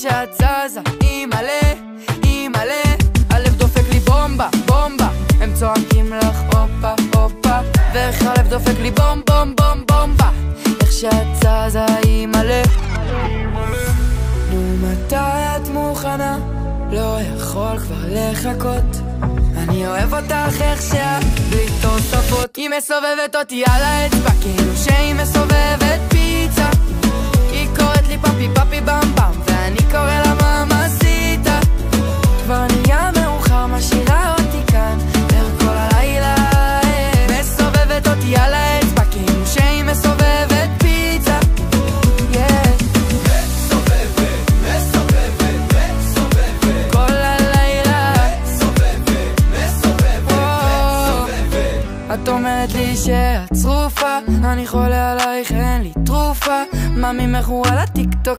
שאת זזה, אימא'לה, הלב דופק לי בומבה, בומבה, הם צועקים לך הופה, הופה, ואיך הלב דופק לי בום, בום, בום, בומבה, איך שאת זזה, אימא'לה. נו מתי את מוכנה? לא יכול כבר לחכות, אני אוהב אותך איך שאת בלי תוספות. היא מסובבת אותי על האצבע כאילו שהיא מסובבת פיצה, היא קוראת לי פאפי פאפי במבם ואני קורא לה ממסיטה. כבר נהיה מאוחר, משאירה אותי כאן דרך כל הלילה. מסובבת אותי על האצבע כאילו שהיא מסובבת פיצה, את אומרת לי שאת צרופה, אני חולה עלייך, אין לי תרופה. מה ממך הוא על הטיק טוק